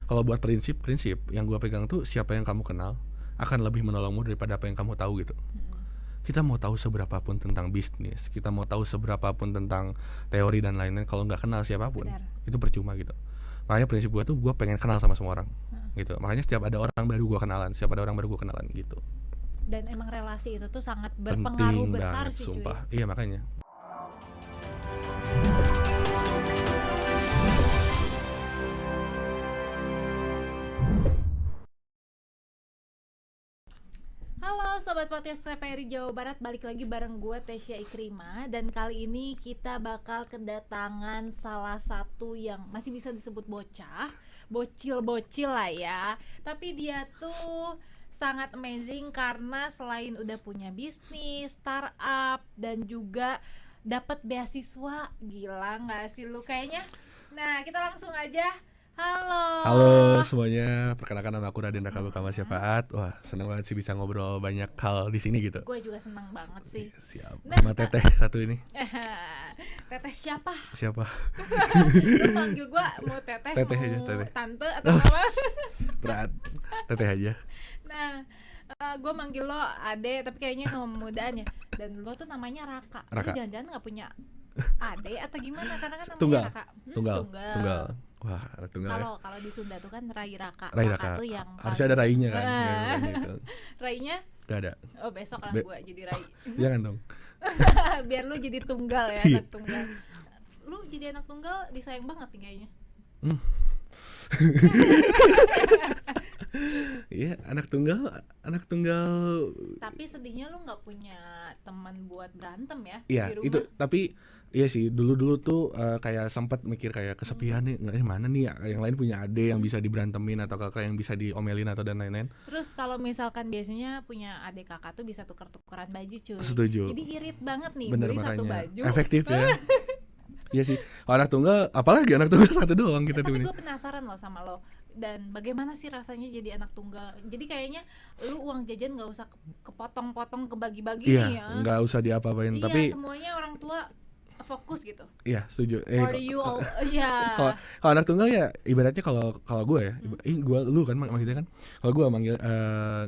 Kalau buat prinsip yang gue pegang tuh, siapa yang kamu kenal akan lebih menolongmu daripada apa yang kamu tahu gitu. Mm-mm. Kita mau tahu seberapa pun tentang bisnis, kita mau tahu seberapa pun tentang teori dan lain-lain, kalau nggak kenal siapapun Benar. itu percuma gitu. Makanya prinsip gue tuh, gue pengen kenal sama semua orang Heeh. gitu. Makanya setiap ada orang baru gue kenalan, setiap ada orang baru gue kenalan gitu. Dan emang relasi itu tuh sangat berpengaruh Penting besar banget sih cuy. sumpah. Iya makanya. Halo Sobat Podcast TVRI Jawa Barat, balik lagi bareng gue Tesya Ikrima. Dan kali ini kita bakal kedatangan salah satu yang masih bisa disebut bocah, bocil-bocil lah ya. Tapi dia tuh sangat amazing karena selain udah punya bisnis, startup, dan juga dapat beasiswa. Gila gak sih lu kayaknya? Nah kita langsung aja. Halo. Halo semuanya, perkenalkan nama aku Raden Raka Bukama Mm-mm. Syafaat. Wah, senang banget sih bisa ngobrol banyak hal di sini gitu. Gue juga seneng banget sih. Siap. Nah, Sama Teteh satu ini. teteh siapa? Siapa? Lu panggil gue mau teteh, Teteh mau aja, teteh. tante atau apa? Berat. Teteh aja. Nah, gue manggil lo ade, tapi kayaknya nama mudaan ya. Dan lo tuh namanya Raka. Lo Raka. jangan-jangan gak punya ade atau gimana? Karena kan namanya Tunggal. Raka. Tunggal. Wah, ada tunggal ya. Kalau di Sunda tuh kan Rai Raka. Rai Raka Raka. tuh yang Harusnya ada rainya kan. Ah. Gitu. Rainya? Gak ada. Oh besok lah gue jadi Rai. Jangan dong. Biar lu jadi tunggal ya, Iya. anak tunggal. Lu jadi anak tunggal disayang banget nih kayaknya. Iya, anak tunggal. Tapi sedihnya lu nggak punya teman buat berantem ya Iya, di rumah. itu tapi iya sih, dulu tuh kayak sempat mikir kayak kesepian nih, nggak mana nih ya, yang lain punya ade yang bisa diberantemin atau kakak yang bisa diomelin atau dan lain-lain. Terus kalau misalkan biasanya punya adik kakak tuh bisa tuker-tukeran baju cuy. Setuju. Jadi irit banget nih Bener beli satu makanya. baju. Efektif ya. Iya sih. Kalau anak tunggal, apalagi anak tunggal satu doang kita tuh Tapi ini. gue penasaran loh sama lo. Dan bagaimana sih rasanya jadi anak tunggal? Jadi kayaknya lu uang jajan nggak usah kepotong-potong kebagi-bagi Iya, nih ya. nggak usah diapa-apain. Iya, Tapi semuanya orang tua fokus gitu. iya setuju. For you all, iya. Kalau anak tunggal ya ibaratnya kalau gue ya, gue lu kan maksudnya kan. Kalau gue manggil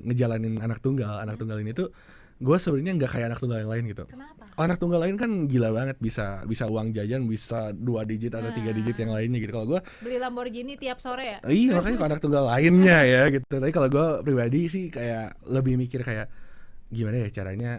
ngejalanin anak tunggal ini tuh gue sebenarnya nggak kayak anak tunggal yang lain gitu. Kenapa? Anak tunggal lain kan gila banget, bisa uang jajan bisa 2 digit atau 3 digit yang lainnya gitu. Kalau gue Beli Lamborghini tiap sore ya? iya makanya kalau anak tunggal lainnya ya gitu. Tapi kalau gue pribadi sih kayak lebih mikir kayak gimana ya caranya,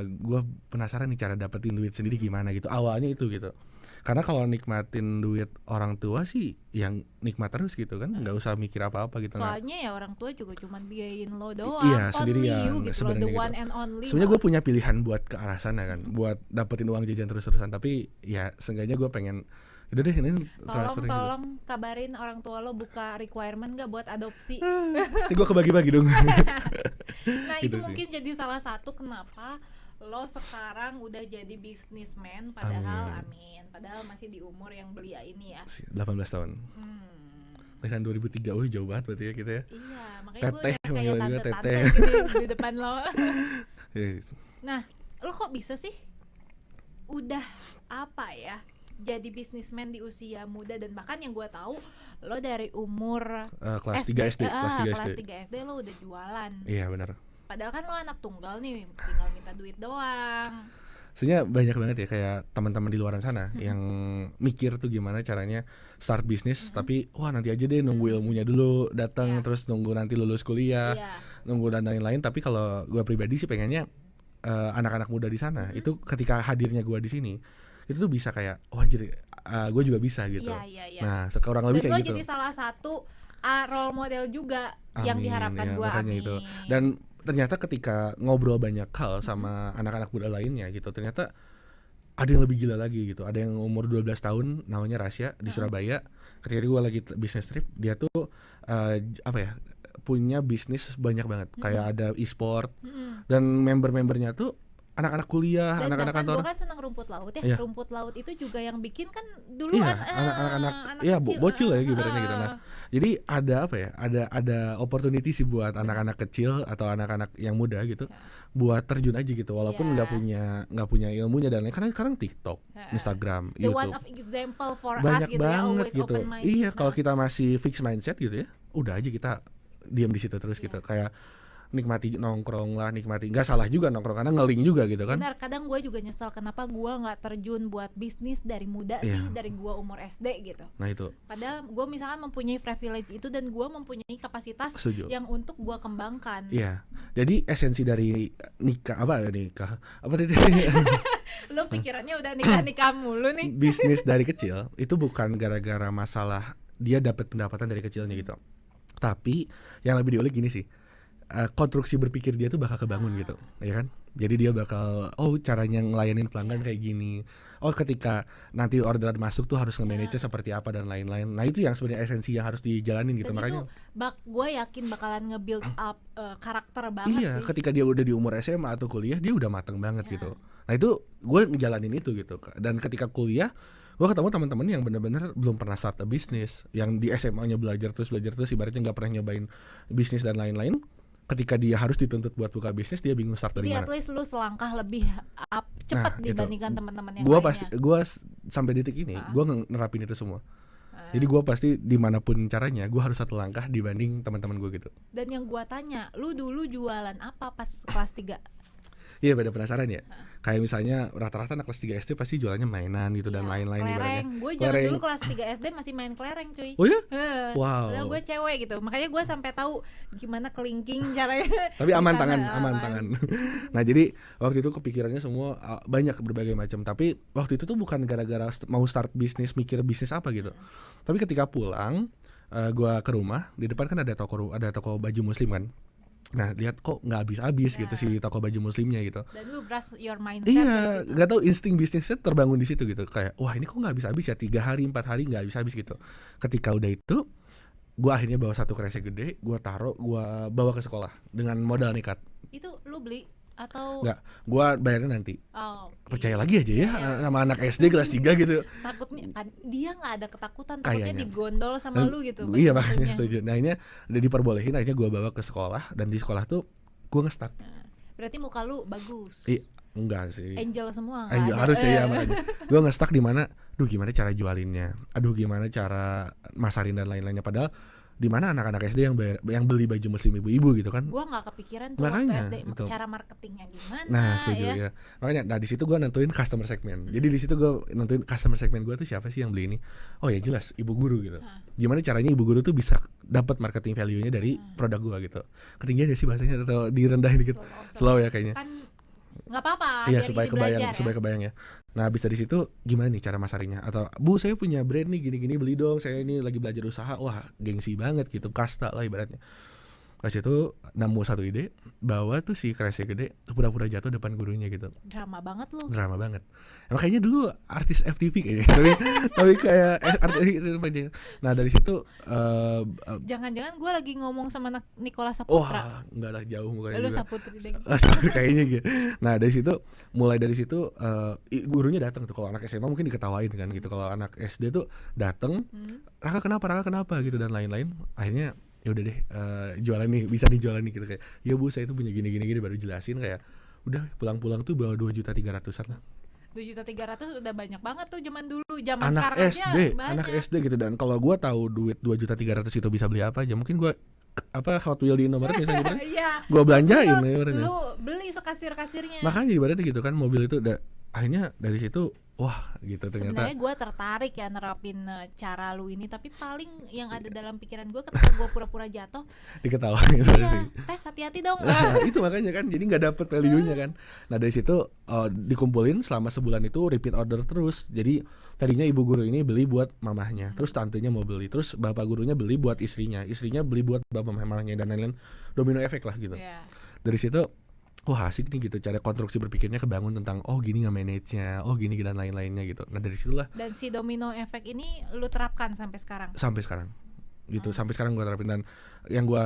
gue penasaran nih cara dapetin duit sendiri gimana gitu. Awalnya itu gitu. Karena kalau nikmatin duit orang tua sih yang nikmat terus gitu kan, nggak usah mikir apa-apa gitu. Soalnya ya orang tua juga cuman biayain lo doang, Iya, only sendirian you gitu loh, the sebenarnya one gitu. and only. Sebenarnya gue punya pilihan buat ke arah sana kan, buat dapetin uang jajan terus-terusan. Tapi ya seenggaknya gue pengen udah deh ini transfer gitu. Tolong kabarin orang tua lo buka requirement gak buat adopsi. Nanti gue kebagi-bagi dong. Nah Gitu itu sih. mungkin jadi salah satu kenapa lo sekarang udah jadi businessman. Padahal amin, padahal masih di umur yang belia ini ya. 18 tahun. Lahiran 2003, wih jauh banget berarti ya kita ya. Iya, makanya gue Teteh, udah kayak manggil juga tante-tante teteh. gitu di depan lo. Iya. Nah, lo kok bisa sih udah apa ya jadi bisnismen di usia muda, dan bahkan yang gue tahu lo dari umur Kelas 3 SD, kelas 3 SD. kelas 3 SD lo udah jualan. Iya benar. Padahal kan lo anak tunggal nih, tinggal minta duit doang. Sebenarnya banyak banget ya kayak teman-teman di luar sana yang mikir tuh gimana caranya start bisnis, tapi wah nanti aja deh nunggu ilmunya dulu datang, Iya. terus nunggu nanti lulus kuliah, Iya. nunggu dan lain-lain. Tapi kalau gue pribadi sih pengennya anak-anak muda di sana itu ketika hadirnya gue di sini itu tuh bisa kayak wah anjir, gue juga bisa gitu. Iya. Nah sekarang lebih Dan lo kayak gitu. jadi salah satu role model juga yang Amin, diharapkan ya, gue. makanya Amin. itu. Dan ternyata ketika ngobrol banyak hal sama anak-anak muda lainnya gitu, ternyata ada yang lebih gila lagi gitu. Ada yang umur 12 tahun namanya Rasya di Surabaya. Ketika gue lagi bisnis trip, dia tuh apa ya, punya bisnis banyak banget. Kayak ada e-sport dan member-membernya tuh anak-anak kuliah, Dan anak-anak bahkan kantor. gue kan senang rumput laut ya. Iya. Rumput laut itu juga yang bikin kan dulu Iya, anak-anak ya kecil. bocil ya ibaratnya gitu. Nah, jadi ada apa ya? Ada opportunity sih buat anak-anak kecil atau anak-anak yang muda gitu Ya. buat terjun aja gitu walaupun Ya. nggak punya ilmunya dan lain. Karena sekarang TikTok, Ya. Instagram, The one YouTube of example for us banyak gitu ya, banget always gitu. open minded. Iya, kalau kita masih fix mindset gitu ya, udah aja kita diam di situ terus Iya. gitu. Kayak nikmati nongkrong lah, nikmati. Nggak salah juga nongkrong karena ngeling juga gitu kan. Benar, kadang gue juga nyesal kenapa gue nggak terjun buat bisnis dari muda Iya. sih, dari gue umur SD gitu. Nah itu, Padahal gue misalkan mempunyai privilege itu dan gue mempunyai kapasitas setuju. yang untuk gue kembangkan. Iya. Jadi esensi dari nikah apa tadi? Lo pikirannya udah nikah mulu nih. Bisnis dari kecil itu bukan gara-gara masalah dia dapat pendapatan dari kecilnya gitu. Tapi yang lebih diulik gini sih. Konstruksi berpikir dia tuh bakal kebangun gitu, ya kan? Jadi dia bakal caranya ngelayanin pelanggan kayak gini. Ketika nanti orderan masuk tuh harus nge-manage seperti apa dan lain-lain. Nah, itu yang sebenarnya esensi yang harus dijalanin gitu. Dan Makanya itu gue yakin bakalan nge-build up karakter banget iya, sih. ketika dia udah di umur SMA atau kuliah dia udah mateng banget Ya. gitu. Nah, itu gue ngejalanin itu gitu. Dan ketika kuliah gue ketemu teman-teman yang benar-benar belum pernah start a bisnis, yang di SMA-nya belajar terus ibaratnya nggak pernah nyobain bisnis dan lain-lain. Ketika dia harus dituntut buat buka bisnis, dia bingung start dari Jadi mana. at least lu selangkah lebih cepat Nah, itu. dibandingkan teman-teman yang Gue lainnya. sampai detik ini gue nerapin itu semua. Ah. Jadi gue pasti dimanapun caranya gue harus satu langkah dibanding teman-teman gue gitu. Dan yang gue tanya, lu dulu jualan apa pas kelas 3? Iya, pada penasaran ya. Kayak misalnya rata-rata anak kelas 3 SD pasti jualannya mainan gitu dan lain-lain ibaratnya. Kelereng. Gue zaman Kelereng. dulu kelas 3 SD masih main kelereng cuy. Oh ya? Heh. Wow. Padahal gue cewek gitu. Makanya gue sampai tahu gimana kelingking caranya. Tapi aman Di sana, tangan, aman aman. tangan. Nah, jadi waktu itu kepikirannya semua banyak berbagai macam. Tapi waktu itu tuh bukan gara-gara mau start bisnis, mikir bisnis apa gitu. Tapi ketika pulang, gua ke rumah, di depan kan ada toko baju muslim kan. Nah, lihat kok nggak habis-habis gitu si toko baju muslimnya gitu. Dan lu brush your mindset Iya, dari situ. nggak tahu insting bisnisnya terbangun di situ gitu. Kayak wah ini kok nggak habis-habis ya, 3 hari 4 hari nggak habis-habis gitu. Ketika udah itu, gua akhirnya bawa satu kresek gede, gua bawa ke sekolah dengan modal nekat. Itu lu beli atau Nggak, gua bayarnya nanti. Oh, Percaya lagi aja ya sama anak SD kelas 3 gitu. takutnya dia nggak ada ketakutan, takutnya Kayaknya. digondol sama lu gitu. Iya, baju makanya muslimnya. setuju. Nah, ini udah diperbolehin, akhirnya gua bawa ke sekolah dan di sekolah tuh gua nge-stuck. Nah, berarti muka lu bagus. Enggak sih. Angel semua. nggak Angel ada. harusnya ya makanya. Gua nge-stuck di mana? Gimana cara jualinnya? Gimana cara masarin dan lain-lainnya, padahal di mana anak-anak SD yang beli baju muslim ibu-ibu gitu kan. Gua nggak kepikiran tuh Makanya, waktu SD itu. cara marketingnya gimana. Nah, setuju ya. ya. Makanya di situ gua nentuin customer segment. Jadi di situ gua nentuin customer segment gua tuh siapa sih yang beli ini. Oh ya jelas, ibu guru gitu. Gimana caranya ibu guru tuh bisa dapat marketing value-nya dari produk gua gitu. Ketinggian ya sih bahasanya atau direndahin dikit. Slow ya kayaknya. Kan nggak apa-apa. Iya, biar supaya jadi kebayang, belajar, supaya kebayang ya. Nah, habis dari situ gimana nih cara masarinya? Atau Bu, saya punya brand nih gini-gini, beli dong. Saya ini lagi belajar usaha. Wah, gengsi banget gitu, kasta lah ibaratnya. Pas itu nemu satu ide, bawa tuh si kresek gede pura-pura jatuh depan gurunya gitu. Drama banget lu. Drama banget. Makanya dulu artis FTV kayaknya. tapi kayak artis. Nah, dari situ Jangan-jangan gue lagi ngomong sama Nicola Saputra. enggak lah, jauh mukanya Lu juga. Saputri deh. Kayaknya gitu. Nah, mulai dari situ gurunya datang tuh. Kalau anak SMA mungkin diketawain kan gitu. Kalau anak SD tuh datang, Raka kenapa gitu dan lain-lain. Akhirnya ya udah deh, jualan nih, bisa dijualan nih gitu kayak. Ya Bu, saya itu punya gini baru jelasin kayak. Udah pulang-pulang tuh bawa 2.300.000-an lah. 2.300.000 udah banyak banget tuh zaman dulu. Zaman Anak sekarang aja SD, banyak. anak SD gitu. Dan kalau gua tahu duit 2.300.000 itu bisa beli apa aja, mungkin gua Hot Wheels di Indomaret misalnya gitu. Iya. Gua belanjain Lu- ibaratnya. Lu beli sekasir-kasirnya. Makanya ibaratnya gitu kan, mobil itu akhirnya dari situ wah gitu ternyata. Sebenarnya gue tertarik ya nerapin cara lu ini, tapi paling yang ada dalam pikiran gue ketika gue pura-pura jatuh, Diketawain gitu iya, sih. tes hati-hati dong. Nah, itu makanya kan jadi nggak dapet value-nya kan. Nah, dari situ dikumpulin selama sebulan itu repeat order terus. Jadi tadinya ibu guru ini beli buat mamahnya, terus tantenya mau beli, terus bapak gurunya beli buat istrinya beli buat bapak mamahnya dan lain-lain, domino efek lah gitu. Iya. Dari situ wah asik nih gitu, cara konstruksi berpikirnya kebangun tentang gini nge-manage-nya, gini dan lain-lainnya gitu. Nah, dari situlah Dan si domino efek ini lu terapkan sampai sekarang. sampai sekarang gitu. Sampai sekarang gue terapin, dan yang gue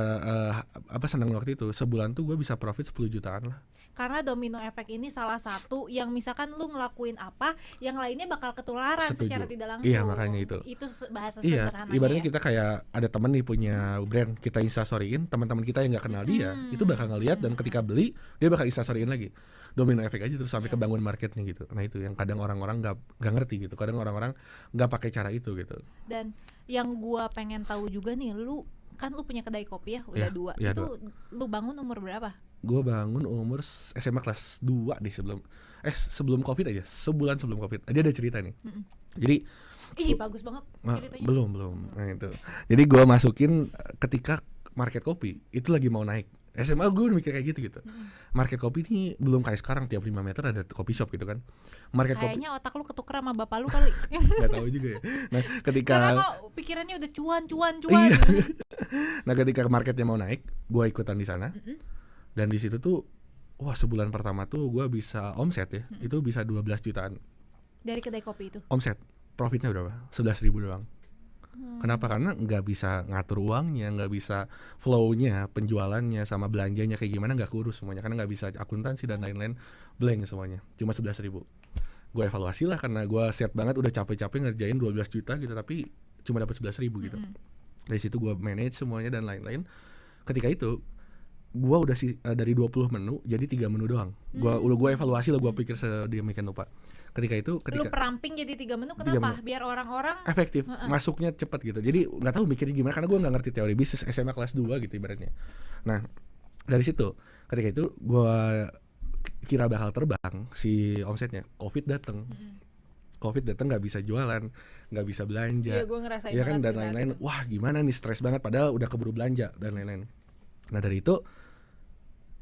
senang waktu itu sebulan tuh gue bisa profit 10 jutaan lah. karena domino efek ini salah satu yang misalkan lu ngelakuin apa, yang lainnya bakal ketularan Setuju. secara tidak langsung. Iya, makanya itu. Bahasa Iya, sederhananya ibaratnya ya. kita kayak ada temen nih punya brand, kita instastoryin, teman-teman kita yang nggak kenal dia, itu bakal ngeliat dan ketika beli dia bakal instastoryin lagi. Domino efek aja terus sampai kebangun marketnya gitu. Nah itu yang kadang orang-orang nggak ngerti gitu. Kadang orang-orang nggak pakai cara itu gitu. Dan yang gua pengen tahu juga nih, lu punya kedai kopi ya, udah Iya, 2. iya, Itu lu bangun umur berapa? Gue bangun umur SMA kelas 2 deh, sebelum Covid aja, sebulan sebelum Covid. Dia ada cerita nih. Jadi Ih, bagus banget ceritanya. belum. Nah itu. Jadi gue masukin ketika market kopi itu lagi mau naik. SMA gue mikir kayak gitu. Market kopi ini belum kayak sekarang tiap 5 meter ada kopi shop gitu kan. Market kopi Kayaknya otak lu ketuker sama bapak lu kali. nggak tahu juga ya. Nah ketika Karena kok pikirannya udah cuan. Iya. Nah ketika marketnya mau naik, gue ikutan di sana. Dan di situ tuh, wah sebulan pertama tuh gue bisa omset ya, itu bisa 12 jutaan. Dari kedai kopi itu. Omset, profitnya berapa? 11.000 doang. Kenapa? Karena nggak bisa ngatur uangnya, nggak bisa flow-nya, penjualannya sama belanjanya kayak gimana nggak keurus semuanya, karena nggak bisa akuntansi dan lain-lain, blank semuanya. Cuma 11.000. Gue evaluasi lah karena gue set banget udah capek-capek ngerjain 12 juta gitu, tapi cuma dapat 11.000 gitu. Dari situ gue manage semuanya dan lain-lain. Ketika itu gue udah dari 20 menu jadi 3 menu doang. Gue evaluasi lah, gue pikir sedemikian rupa. Ketika Lu peramping jadi 3 menu, kenapa? Biar orang-orang efektif, masuknya cepat gitu. Jadi nggak tahu mikirnya gimana karena gue nggak ngerti teori bisnis, SMA kelas 2 gitu ibaratnya. Nah dari situ ketika itu gue kira bakal terbang si omsetnya. Covid datang nggak bisa jualan, nggak bisa belanja. Iya, gue ngerasain ya kan, banget dan sih lain-lain. Wah gimana nih, stres banget padahal udah keburu belanja dan lain-lain. Nah dari itu,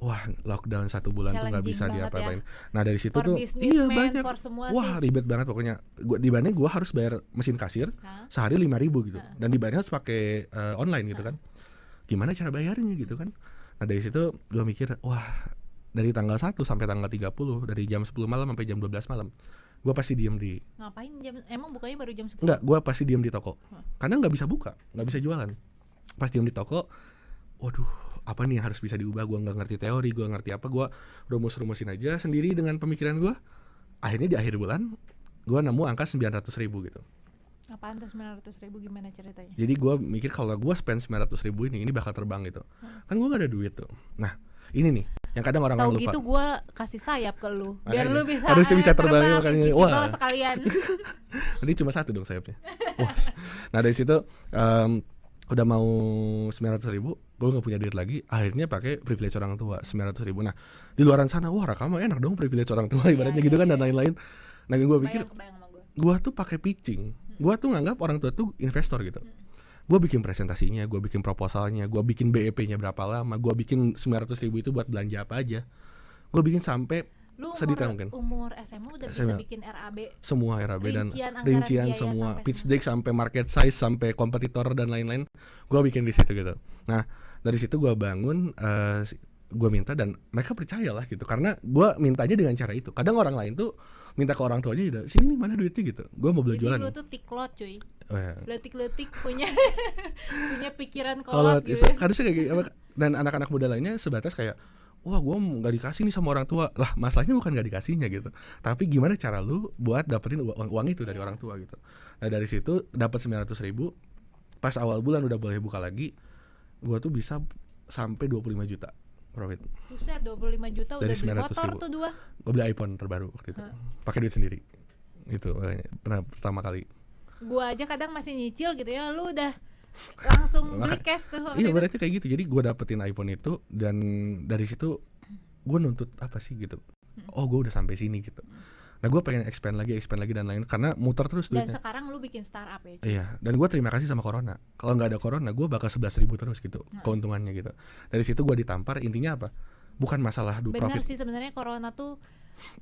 wah lockdown 1 bulan tuh nggak bisa Challenging banget diapa-apain. Nah dari situ for tuh businessman, banyak. for semua Wah sih. ribet banget pokoknya. Dibanding gue harus bayar mesin kasir sehari 5.000 gitu, dan dibayarnya harus pakai online gitu kan. Gimana cara bayarnya gitu kan. Nah dari situ gue mikir, wah dari tanggal 1 sampai tanggal 30, dari jam 10 malam sampai jam 12 malam, gue pasti diem di. Ngapain emang bukanya baru jam 10? Enggak, gue pasti diem di toko. Karena nggak bisa buka, nggak bisa jualan. Pas diem di toko, waduh apa nih yang harus bisa diubah. Gue nggak ngerti teori, gue ngerti apa, gue rumus-rumusin aja sendiri dengan pemikiran gue. Akhirnya di akhir bulan gue nemu angka 900.000 gitu. Apaan tuh 900.000, gimana ceritanya? Jadi gue mikir kalau gue spend 900.000 ini bakal terbang gitu. Kan gue gak ada duit tuh. Nah ini nih yang kadang orang Tahu lupa. gitu gue kasih sayap ke lu biar Makanya, lu bisa harusnya bisa terbang makanya. invisible Wah. sekalian. Nanti cuma 1 dong sayapnya. Wah. Nah dari situ udah mau 900.000, gue nggak punya duit lagi. Akhirnya pakai privilege orang tua 900.000. Nah di luaran sana, wah rekaman enak dong privilege orang tua ibaratnya gitu kan dan lain-lain. Nah gue pikir, Kebayang sama gue tuh pakai pitching. Gue tuh nganggap orang tua tuh investor gitu. Gue bikin presentasinya, gue bikin proposalnya, gue bikin BEP-nya berapa lama, gue bikin 900.000 itu buat belanja apa aja. Gue bikin sampai lu sedetail mungkin. umur SMA udah bisa SMA. bikin RAB, Semua RAB dan anggaran rincian biaya semua, sampai pitch deck sampai market size sampai kompetitor dan lain-lain, gue bikin di situ gitu. Nah dari situ gue bangun, gue minta dan mereka percaya lah gitu, karena gue mintanya dengan cara itu. Kadang orang lain tuh minta ke orang tuanya udah sini nih mana duitnya gitu, gue mau beli jadi jualan. lu tuh tiklot cuy, Oh, ya. letik-letik punya punya pikiran Kalau kolot gitu ya. harusnya kayak gitu. Dan anak-anak muda lainnya sebatas kayak, wah gue nggak dikasih nih sama orang tua. Lah masalahnya bukan nggak dikasihnya gitu, tapi gimana cara lu buat dapetin uang itu dari orang tua gitu. Nah dari situ dapat 900.000. Pas awal bulan udah boleh buka lagi, gue tuh bisa sampai 25 juta profit. Buset, 25 juta Dari udah beli 900.000. motor tuh 2. Gue beli iPhone terbaru waktu itu, pakai duit sendiri. Itu pernah pertama kali. Gua aja kadang masih nyicil gitu ya, lu udah langsung beli cash tuh waktu Iya itu. berarti kayak gitu. Jadi gue dapetin iPhone itu dan dari situ gue nuntut apa sih gitu. Oh gue udah sampai sini gitu. Nah gue pengen expand lagi dan lain, karena muter terus Dan duitnya. sekarang lu bikin startup ya. Iya, dan gue terima kasih sama corona. Kalau nggak ada corona, gue bakal 11.000 terus gitu keuntungannya gitu. Dari situ gue ditampar. Intinya apa? Bukan masalah Benar profit. sih sebenarnya corona tuh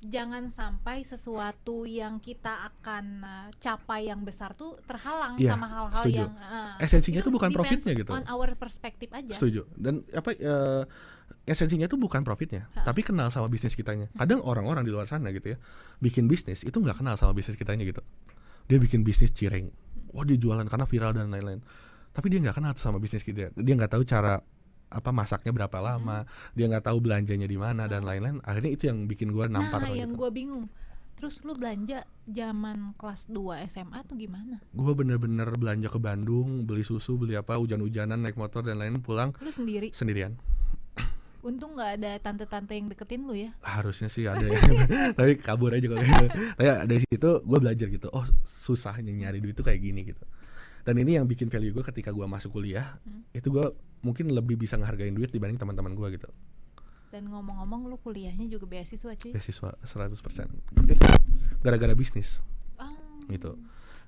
jangan sampai sesuatu yang kita akan capai yang besar tuh terhalang Iya, sama hal-hal setuju. yang Esensinya itu tuh bukan depends profitnya gitu. on our perspective aja. Setuju. Dan apa esensinya tuh bukan profitnya, tapi kenal sama bisnis kitanya. Kadang orang-orang di luar sana gitu ya, bikin bisnis itu nggak kenal sama bisnis kitanya gitu. Dia bikin bisnis cireng, wah dia jualan karena viral dan lain-lain. Tapi dia nggak kenal tuh sama bisnis kita. Dia nggak tahu cara masaknya berapa lama, dia nggak tahu belanjanya di mana dan lain-lain. Akhirnya itu yang bikin gue nampar Nah, lah yang gitu. gue bingung. Terus lu belanja zaman kelas 2 SMA tuh gimana? Gue bener-bener belanja ke Bandung, beli susu, beli apa, hujan-hujanan, naik motor dan lain-lain, pulang Lu sendiri? sendirian. Untung nggak ada tante-tante yang deketin lu ya. Harusnya sih ada ya. Tapi kabur aja kalau gitu. Tapi dari situ gue belajar gitu, oh susahnya nyari duit itu kayak gini gitu. Dan ini yang bikin value gue ketika gue masuk kuliah, itu gue mungkin lebih bisa ngehargain duit dibanding teman-teman gue gitu. Dan ngomong-ngomong, lu kuliahnya juga beasiswa cuy. Beasiswa 100%. Gara-gara bisnis Ah. gitu.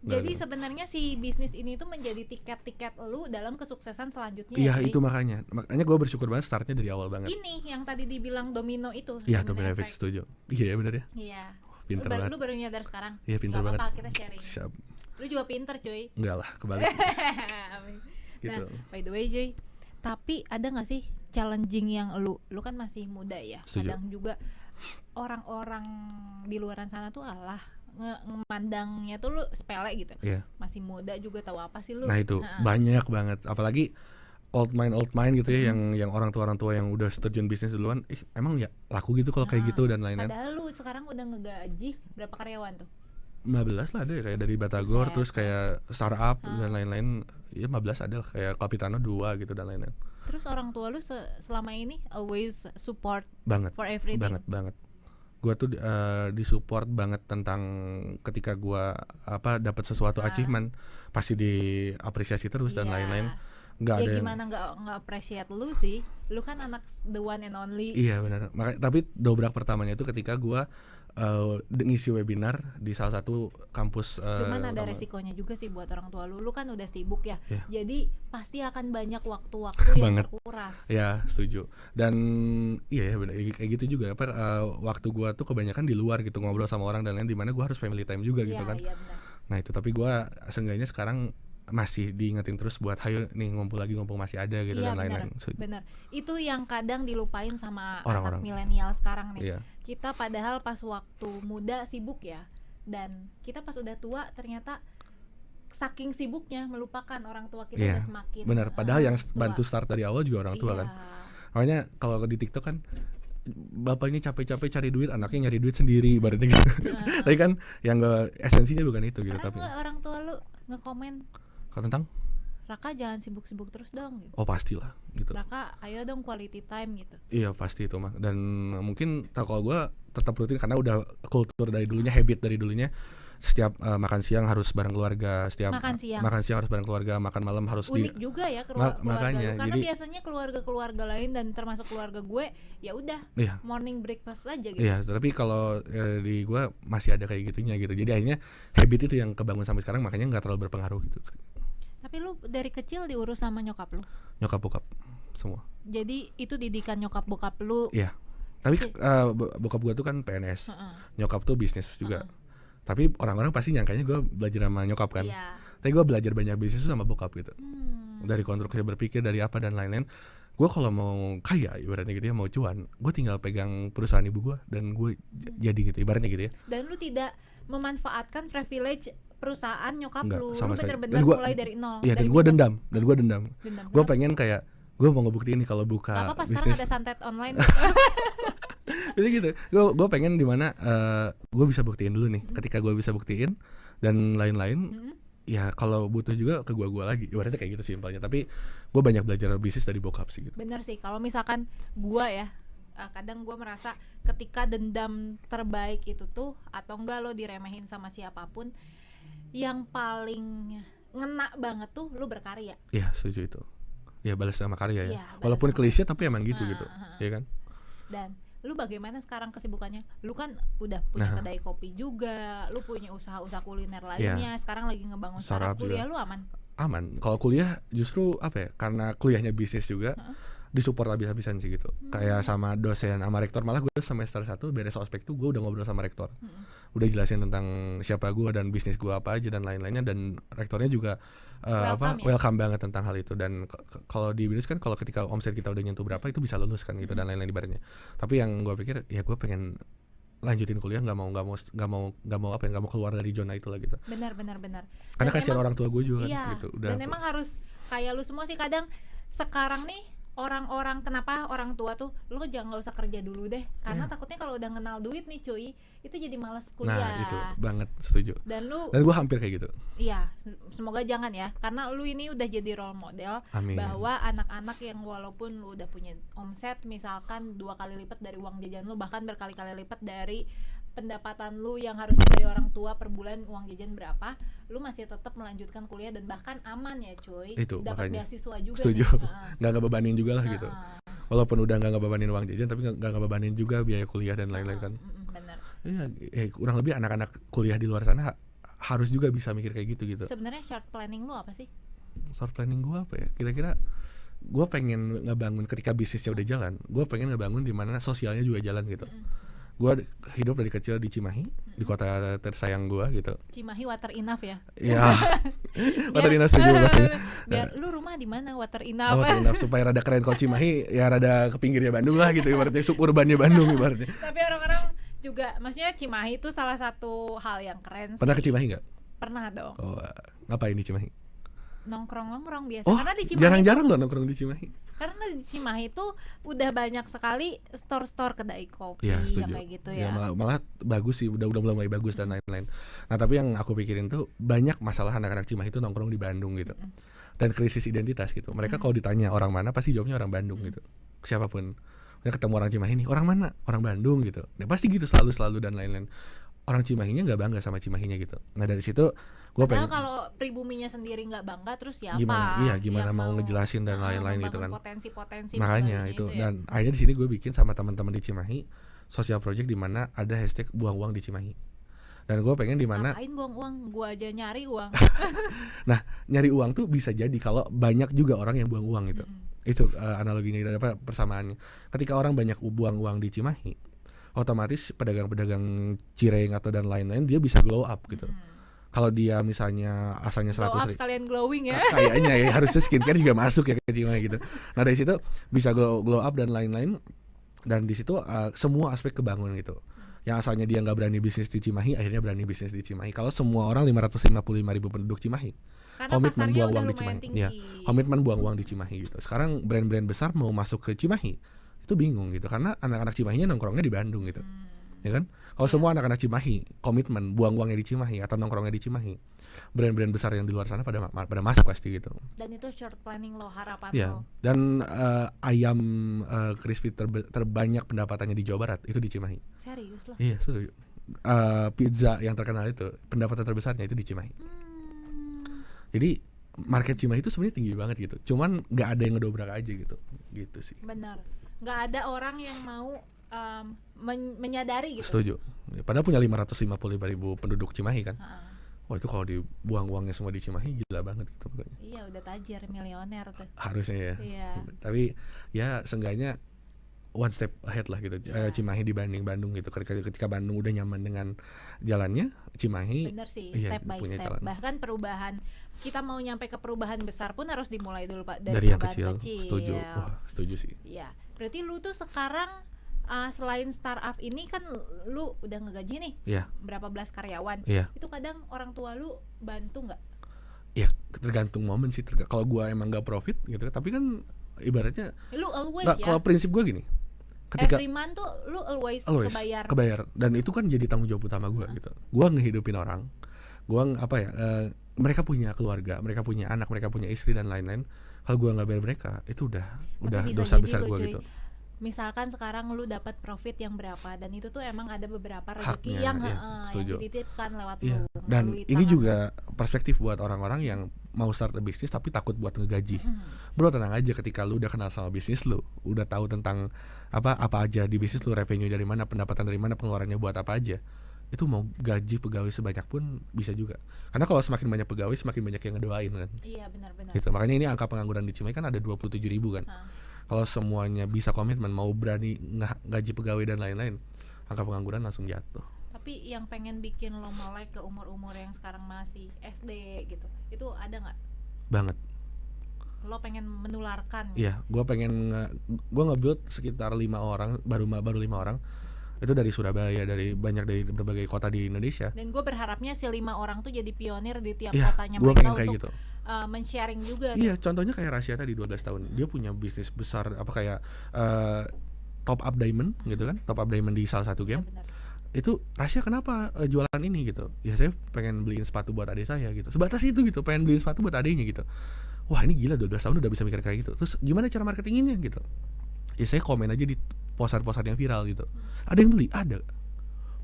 Jadi sebenarnya si bisnis ini tuh menjadi tiket-tiket lu dalam kesuksesan selanjutnya. Iya ya, itu makanya gue bersyukur banget startnya dari awal banget. Ini yang tadi dibilang domino itu. Iya domino effect, setuju. Iya benar ya. Iya. Pinter banget. Lu baru nyadar sekarang. Iya pinter banget. Gak apa-apa, kita sharing. Siap. Lu juga pinter cuy. Enggak lah, kebalik. Gitu. Nah, by the way cuy, tapi ada gak sih challenging yang lu kan masih muda ya. Setuju. Kadang juga orang-orang di luaran sana tuh ngemandangnya tuh lu sepele gitu. Iya. Masih muda juga tahu apa sih lu. Nah itu banyak banget, apalagi old mind gitu ya, yang orang tua yang udah terjun bisnis duluan, emang ya laku gitu kalau kayak gitu dan lain-lain. Padahal lu sekarang udah ngegaji berapa karyawan tuh? 15 lah ada ya, kayak dari Batagor Buset. terus kayak startup dan lain-lain. Ya 15 ada lah, kayak Kapitano 2 gitu dan lain-lain. Terus orang tua lu selama ini always support Banget. for everything. Banget. Gua tuh disupport banget tentang ketika gua dapat sesuatu achievement pasti diapresiasi terus dan Iya. lain-lain. Nggak Ya ada gimana nggak appreciate lu sih? Lu kan anak the one and only. Iya benar. Tapi dobrak pertamanya itu ketika gua ngisi webinar di salah satu kampus. Cuman ada resikonya juga sih buat orang tua lu. Lu kan udah sibuk ya. Iya. Jadi pasti akan banyak waktu-waktu yang Banget. terkuras. Ya setuju. Dan iya ya benar kayak gitu juga. Waktu gua tuh kebanyakan di luar gitu, ngobrol sama orang dan lain, di mana gua harus family time juga gitu kan. Iya benar. Nah itu, tapi gua seenggaknya sekarang masih diingetin terus buat hayo nih ngumpul lagi, ngumpul masih ada gitu Iya dan lain-lain. benar. Itu yang kadang dilupain sama Orang-orang. anak milenial sekarang nih. Iya. Kita padahal pas waktu muda sibuk ya, dan kita pas udah tua ternyata saking sibuknya melupakan orang tua kita Iya, udah semakin benar. Padahal yang tua. bantu start dari awal juga orang tua Iya. kan. Makanya kalau di TikTok kan bapak ini capek-capek cari duit, anaknya nyari duit sendiri ibaratnya gitu. Tapi kan yang esensinya bukan itu gitu. Pernah Tapi nggak orang tua lu ngekomen, kalau tentang Raka jangan sibuk-sibuk terus dong gitu. oh pastilah gitu. Raka ayo dong quality time gitu. Iya pasti itu mah. Dan mungkin kalau gue tetap rutin karena udah kultur dari dulunya, habit dari dulunya. Setiap makan siang harus bareng keluarga, setiap Makan siang harus bareng keluarga, makan malam harus unik juga ya keluarga makanya, lu. Karena jadi- biasanya keluarga lain dan termasuk keluarga gue ya udah Iya. morning breakfast aja gitu. Iya, tapi kalau di gue masih ada kayak gitunya gitu. Jadi akhirnya habit itu yang kebangun sampai sekarang, makanya nggak terlalu berpengaruh gitu. Tapi lu dari kecil diurus sama nyokap lu. Nyokap bokap semua. Jadi itu didikan nyokap bokap lu. Iya. Tapi bokap gue tuh kan PNS, Heeh. nyokap tuh bisnis juga. Tapi orang-orang pasti nyangkanya gue belajar sama nyokap kan. Iya. Tapi gue belajar banyak bisnis sama bokap gitu. Hmm. Dari konstruksi berpikir, dari apa dan lain-lain. Gue kalau mau kaya ibaratnya gitu ya, mau cuan, gue tinggal pegang perusahaan ibu gue dan gue jadi gitu ibaratnya gitu ya. Dan lu tidak memanfaatkan privilege perusahaan nyokap Enggak, lu. sama Lu sekali. bener-bener Dan gua- mulai dari nol. Iya, dari dan gue minus. dendam. Dendam. Gue Kenapa? pengen kayak gue mau ngebuktiin nih kalau buka Gak apa-apa, sekarang bisnis. ada santet online. Jadi gitu, gue pengen dimana gue bisa buktiin dulu nih. Ketika gue bisa buktiin dan lain-lain, ya kalau butuh juga ke gue lagi. Ibaratnya kayak gitu simpelnya. Tapi gue banyak belajar bisnis dari bokap sih gitu. Bener sih, kalau misalkan gua ya, kadang gua merasa ketika dendam terbaik itu tuh, atau enggak lo diremehin sama siapapun, yang paling ngena banget tuh lu berkarya. Iya setuju itu. Ya balas sama karya ya. Iya, balas Walaupun sama klise tapi emang gitu gitu. Ah. Ya kan? Dan lu bagaimana sekarang kesibukannya? Lu kan udah punya kedai kopi juga, lu punya usaha-usaha kuliner lainnya, sekarang lagi ngebangun startup. Startup Kuliah juga. lu aman? Aman. Kalau kuliah justru apa ya? Karena kuliahnya bisnis juga, disupport habis-habisan sih gitu. Kayak sama dosen, sama rektor. Malah gue semester 1 beres ospek tuh gue udah ngobrol sama rektor. Udah jelasin tentang siapa gue dan bisnis gue apa aja dan lain-lainnya, dan rektornya juga welcome banget tentang hal itu. Dan kalau di bisnis kan kalau ketika omset kita udah nyentuh berapa itu bisa lulus kan gitu dan lain-lain ibaratnya. Tapi yang gue pikir ya gue pengen lanjutin kuliah, nggak mau keluar dari zona itu lah gitu. Benar. Karena Dan kasihan emang- orang tua gue juga Iya, kan gitu. Udah dan emang harus kayak lu semua sih. Kadang sekarang nih orang-orang, kenapa orang tua tuh lo jangan, nggak usah kerja dulu deh, karena takutnya kalau udah kenal duit nih cuy, itu jadi malas kuliah. Nah itu banget setuju. Dan gue hampir kayak gitu. iya, semoga jangan ya, karena lu ini udah jadi role model. Amin. Bahwa anak-anak yang walaupun lu udah punya omset misalkan 2 kali lipat dari uang jajan lu, bahkan berkali-kali lipat dari pendapatan lu yang harusnya dari orang tua per bulan, uang jajan berapa, lu masih tetap melanjutkan kuliah dan bahkan aman ya cuy, Itu dapat makanya beasiswa juga. setuju. Nih. Nggak ngebebanin juga lah gitu. Walaupun udah nggak ngebebanin uang jajan, tapi nggak ngebebanin juga biaya kuliah dan lain-lain kan. Bener. Iya, kurang lebih anak-anak kuliah di luar sana harus juga bisa mikir kayak gitu. Sebenarnya short planning lu apa sih? Short planning gue apa ya? Kira-kira gue pengen ngebangun ketika bisnisnya udah jalan, gue pengen ngebangun di mana sosialnya juga jalan gitu. Gue hidup dari kecil di Cimahi, di kota tersayang gue gitu. Cimahi water enough ya? Iya. Water enough sih gue maksudnya. Biar lu rumah di mana water enough? Water enough supaya rada keren. Kalau Cimahi ya rada ke pinggirnya Bandung lah gitu, ibaratnya suburbannya Bandung ibaratnya. Tapi orang-orang juga, maksudnya Cimahi itu salah satu hal yang keren. Pernah ke Cimahi nggak? Pernah dong. Oh, ngapain di Cimahi? Nongkrong biasa. Oh, Karena di Cimahi jarang-jarang loh nongkrong di Cimahi. Karena di Cimahi tuh udah banyak sekali store-store kedai kopi Ya, yang kayak gitu ya. Malah bagus sih, udah mulai bagus dan lain-lain. Nah, tapi yang aku pikirin tuh banyak masalah anak-anak Cimahi itu nongkrong di Bandung gitu. Dan krisis identitas gitu. Mereka kalau ditanya orang mana pasti jawabnya orang Bandung gitu. Siapapun. Mereka ketemu orang Cimahi nih, orang mana? Orang Bandung gitu. Ya, pasti gitu selalu dan lain-lain. Orang Cimahinya nggak bangga sama Cimahinya gitu. Nah, dari situ gue pengen, kalau pribuminya sendiri nggak bangga, terus siapa? Gimana yang mau ngejelasin dan lain-lain gitu kan. Potensi-potensi Makanya itu ya. Dan akhirnya di sini gue bikin sama teman-teman di Cimahi social project di mana ada hashtag buang uang di Cimahi. Dan gue pengen di mana, ngapain buang uang? Gue aja nyari uang. nah nyari uang tuh bisa jadi kalau banyak juga orang yang buang uang gitu. Itu analoginya dan apa persamaannya. Ketika orang banyak buang uang di Cimahi, otomatis pedagang-pedagang cireng atau dan lain-lain dia bisa glow up gitu. Kalau dia misalnya asalnya 100 Glow up sekalian glowing ya. Kayaknya ya harusnya skincare juga masuk ya ke Cimahi gitu. Nah dari situ bisa glow up dan lain-lain. Dan di situ semua aspek kebangun gitu. Yang asalnya dia nggak berani bisnis di Cimahi, akhirnya berani bisnis di Cimahi. Kalau semua orang 555.000 penduduk Cimahi, Karena komitmen pasarnya buang udah uang di lumayan Cimahi, tinggi. ya, komitmen buang uang di Cimahi gitu. Sekarang brand-brand besar mau masuk ke Cimahi itu bingung gitu, karena anak-anak Cimahinya nongkrongnya di Bandung gitu, ya kan? Kalau semua anak-anak Cimahi komitmen buang uangnya di Cimahi atau nongkrongnya di Cimahi, brand-brand besar yang di luar sana pada masuk pasti gitu. Dan itu short planning lo, harapan Ya, lo. dan ayam crispy terbanyak pendapatannya di Jawa Barat itu di Cimahi. Serius lo? Iya, setuju. Pizza yang terkenal itu pendapatan terbesarnya itu di Cimahi. Jadi market Cimahi itu sebenarnya tinggi banget gitu. Cuman nggak ada yang ngedobrak aja gitu sih. Benar. Nggak ada orang yang mau menyadari gitu. Setuju. Padahal punya 555.000 penduduk Cimahi kan. Wah itu kalau dibuang uangnya semua di Cimahi gila banget gitu pokoknya. Iya udah tajir, milioner tuh. Harusnya ya. Iya. Tapi ya seenggaknya one step ahead lah gitu. Cimahi dibanding Bandung gitu. Ketika Bandung udah nyaman dengan jalannya, Cimahi bener sih, iya, step by punya step. jalan. Bahkan perubahan, kita mau nyampe ke perubahan besar pun harus dimulai dulu Pak, Dari yang perubahan kecil. Setuju. Wah, setuju sih. Iya. Berarti lu tuh sekarang selain startup ini kan lu udah ngegaji nih Iya. berapa belas karyawan. Iya. Itu kadang orang tua lu bantu nggak? Ya tergantung momen sih. Kalau gua emang nggak profit gitu, tapi kan ibaratnya Lu always nggak, ya. kalau prinsip gua gini, ketika Every month tuh lu always kebayar. Dan itu kan jadi tanggung jawab utama gua gitu. Gua ngehidupin orang. Gua mereka punya keluarga, mereka punya anak, mereka punya istri dan lain-lain. Kalau gua nggak bayar mereka, itu udah Tapi bisa dosa jadi besar lo, gua cuy. gitu. Misalkan sekarang lu dapat profit yang berapa, dan itu tuh emang ada beberapa rezeki Haknya, yang ya, yang setuju. dititipkan lewat Iya. lu. Dan melalui ini tangan juga perspektif buat orang-orang yang mau start bisnis tapi takut buat ngegaji. Bro tenang aja, ketika lu udah kenal sama bisnis lu, udah tahu tentang apa aja di bisnis lu, revenue dari mana, pendapatan dari mana, pengeluarannya buat apa aja, itu mau gaji pegawai sebanyak pun bisa juga. Karena kalau semakin banyak pegawai semakin banyak yang ngedoain kan. Iya benar-benar. Gitu. Makanya ini angka pengangguran di Cimahi kan ada 27.000 kan. Kalau semuanya bisa komitmen, mau berani gaji pegawai dan lain-lain, angka pengangguran langsung jatuh. Tapi yang pengen bikin lo melek ke umur-umur yang sekarang masih SD gitu, itu ada nggak? Banget. Lo pengen menularkan? Iya, gue nge-build sekitar 5 orang, baru 5 orang. Itu dari Surabaya, dari berbagai kota di Indonesia. Dan gue berharapnya si 5 orang tuh jadi pionir di tiap Iya, kotanya gua mereka pengen kayak untuk gitu. men-sharing juga Iya, contohnya kayak Rasya tadi 12 tahun. Dia punya bisnis besar apa kayak eh, top up diamond gitu kan. Top up diamond di salah satu ya game. benar. Itu Rasya kenapa jualan ini gitu. Ya saya pengen beliin sepatu buat adik saya gitu. Sebatas itu gitu, pengen beliin sepatu buat adiknya gitu. Wah, ini gila 12 tahun udah bisa mikir kayak gitu. Terus gimana cara marketinginnya gitu. Ya saya komen aja di posan-posan yang viral gitu. Ada yang beli? Ada.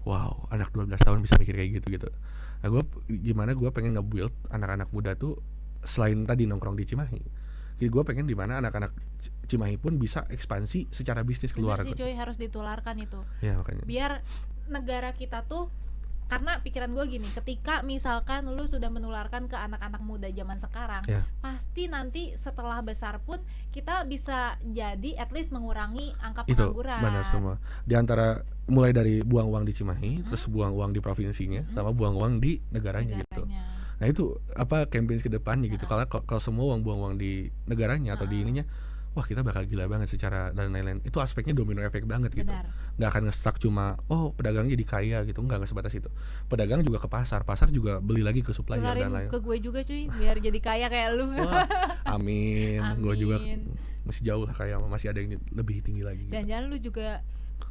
Wow, anak 12 tahun bisa mikir kayak gitu gitu. Nah, gue pengen nge-build anak-anak muda tuh selain tadi nongkrong di Cimahi. Jadi gue pengen di mana anak-anak Cimahi pun bisa ekspansi secara bisnis keluar. Benar sih coy, harus ditularkan itu. Ya makanya. Biar negara kita tuh, karena pikiran gue gini, ketika misalkan lu sudah menularkan ke anak-anak muda zaman sekarang, Ya. pasti nanti setelah besar pun kita bisa jadi at least mengurangi angka Itu pengangguran. benar semua. Di antara mulai dari buang uang di Cimahi, terus buang uang di provinsinya, sama buang uang di negaranya gitu. Nah itu apa campaign ke depannya gitu. Kalau semua uang buang uang di negaranya atau di ininya, wah kita bakal gila banget secara dan lain-lain. Itu aspeknya domino efek banget gitu. Benar. Nggak akan nge-stuck cuma pedagangnya jadi kaya gitu, nggak sebatas itu. Pedagang juga ke pasar juga beli lagi ke supplier dan Tularin lain. ke gue juga cuy, biar jadi kaya kayak lu. Wah, amin. Gue juga Amin. masih jauh lah, kayak masih ada yang lebih tinggi lagi gitu. Jangan-jangan lu juga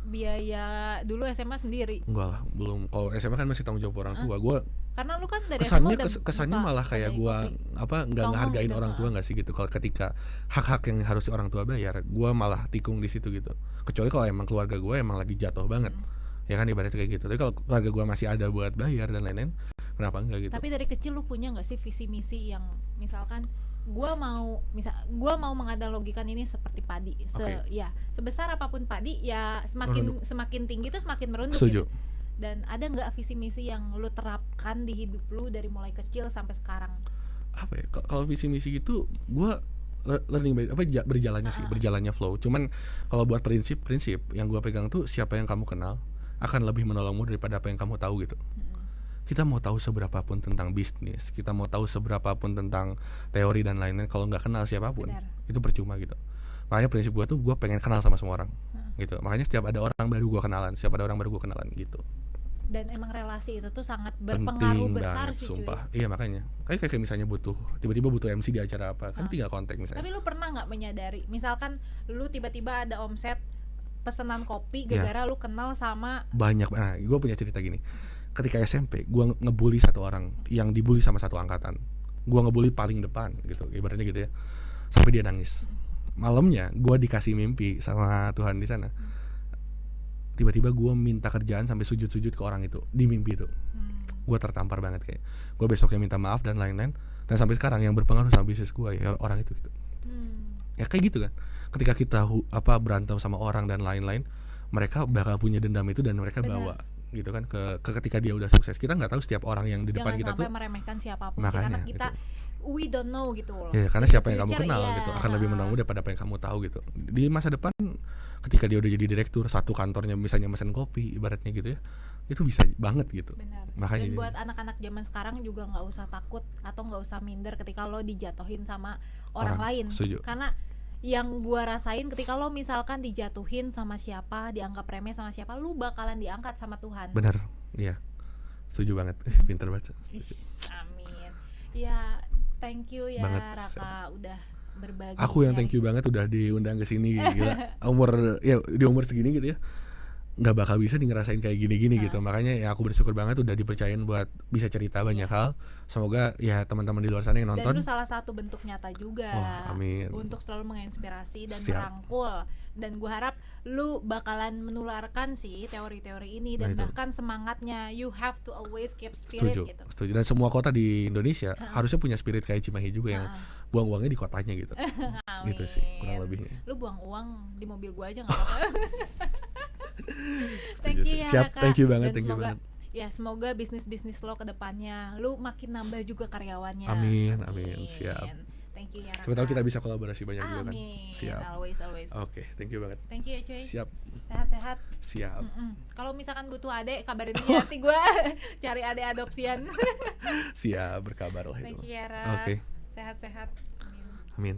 biaya dulu SMA sendiri. Enggak lah, belum. Kalau SMA kan masih tanggung jawab orang tua. Gue Karena lu kan dari kesannya SMA udah kesannya buka malah kayak kedai gue kopi. nggak Songong ngehargain gitu, orang tua nggak sih gitu. Kalau ketika hak-hak yang harus orang tua bayar, gue malah tikung di situ gitu. Kecuali kalau emang keluarga gue emang lagi jatuh banget, ya kan ibaratnya kayak gitu. Tapi kalau keluarga gue masih ada buat bayar dan lain-lain, kenapa enggak gitu? Tapi dari kecil lu punya nggak sih visi misi yang misalkan gua mau menganalogikan ini seperti padi. Oke. Ya, sebesar apapun padi ya semakin tinggi tuh semakin merunduk. Setuju. Gitu. Dan ada nggak visi misi yang lu terapkan di hidup lu dari mulai kecil sampai sekarang? Apa ya? Kalau visi misi gitu, gue learning by berjalannya flow. Cuman kalau buat prinsip yang gue pegang tuh, siapa yang kamu kenal akan lebih menolongmu daripada apa yang kamu tahu gitu. Kita mau tahu seberapapun tentang bisnis, kita mau tahu seberapapun tentang teori dan lain-lain, kalau nggak kenal siapapun, itu percuma gitu. Makanya prinsip gue tuh, gue pengen kenal sama semua orang gitu. Makanya setiap ada orang baru gue kenalan gitu. Dan emang relasi itu tuh sangat Penting berpengaruh besar banget, sih sumpah. Iya makanya. Kayak misalnya tiba-tiba butuh MC di acara apa, kan tinggal kontak misalnya. Tapi lu pernah nggak menyadari, misalkan lu tiba-tiba ada omset pesanan kopi Iya. gara-gara lu kenal sama Banyak. Nah, gue punya cerita gini. Ketika SMP, gue ngebully satu orang yang dibully sama satu angkatan. Gue ngebully paling depan gitu, ibaratnya gitu ya. Sampai dia nangis. Malamnya gue dikasih mimpi sama Tuhan di sana. Tiba-tiba gue minta kerjaan sampai sujud-sujud ke orang itu di mimpi itu. Gue tertampar banget kayak. Gue besoknya minta maaf dan lain-lain. Dan sampai sekarang yang berpengaruh sama bisnis gue ya orang itu gitu. Ya kayak gitu kan. Ketika kita berantem sama orang dan lain-lain, mereka bakal punya dendam itu dan mereka bawa gitu kan ke ketika dia udah sukses. Kita nggak tahu setiap orang yang di depan kita tuh. Jangan sampai meremehkan siapapun sih, Makanya, karena kita we don't know gitu loh. Ya, karena In siapa the yang kamu future, kenal gitu akan lebih menolongmu daripada apa yang kamu tahu gitu. Di masa depan ketika dia udah jadi direktur satu kantornya misalnya mesen kopi ibaratnya gitu ya, itu bisa banget gitu. Benar. Makanya Dan buat anak-anak zaman sekarang juga nggak usah takut atau nggak usah minder ketika lo dijatuhin sama orang lain. Setuju. Karena yang gua rasain ketika lo misalkan dijatuhin sama siapa, dianggap remeh sama siapa, lu bakalan diangkat sama Tuhan. Benar. Iya. Setuju banget. Pinter banget. Amin. Ya, thank you ya Banget. Raka udah berbagi. Aku yang thank sharing. you banget udah diundang ke sini gila. Di umur segini gitu ya. Nggak bakal bisa ngerasain kayak gini-gini gitu. Makanya ya aku bersyukur banget udah dipercayain buat bisa cerita banyak hal. Semoga ya teman-teman di luar sana yang nonton. Dan lu salah satu bentuk nyata juga. Wah, amin. Untuk selalu menginspirasi dan Siap. merangkul. Dan gue harap lu bakalan menularkan sih teori-teori ini dan Nah, itu. bahkan semangatnya. You have to always keep spirit gitu. Setuju. Dan semua kota di Indonesia harusnya punya spirit kayak Cimahi juga yang buang uangnya di kotanya gitu. Amin. Gitu sih kurang lebihnya. Lu buang uang di mobil gua aja nggak apa-apa. Thank you ya Siap, Raka. thank you banget, Dan thank you semoga, banget. ya semoga bisnis lo ke depannya lu makin nambah juga karyawannya. Amin. Siap. Thank you ya Raka. Siapa tahu kita bisa kolaborasi banyak juga kan. Amin. Siap. Always. Oke, thank you banget. Thank you ya cuy. Siap. Sehat-sehat. Siap. Kalau misalkan butuh adek kabarin aja, nanti gue cari adek adopsian. Siap, berkabar lah itu. Thank you ya Raka. Oke. Sehat-sehat. Amin. Amin.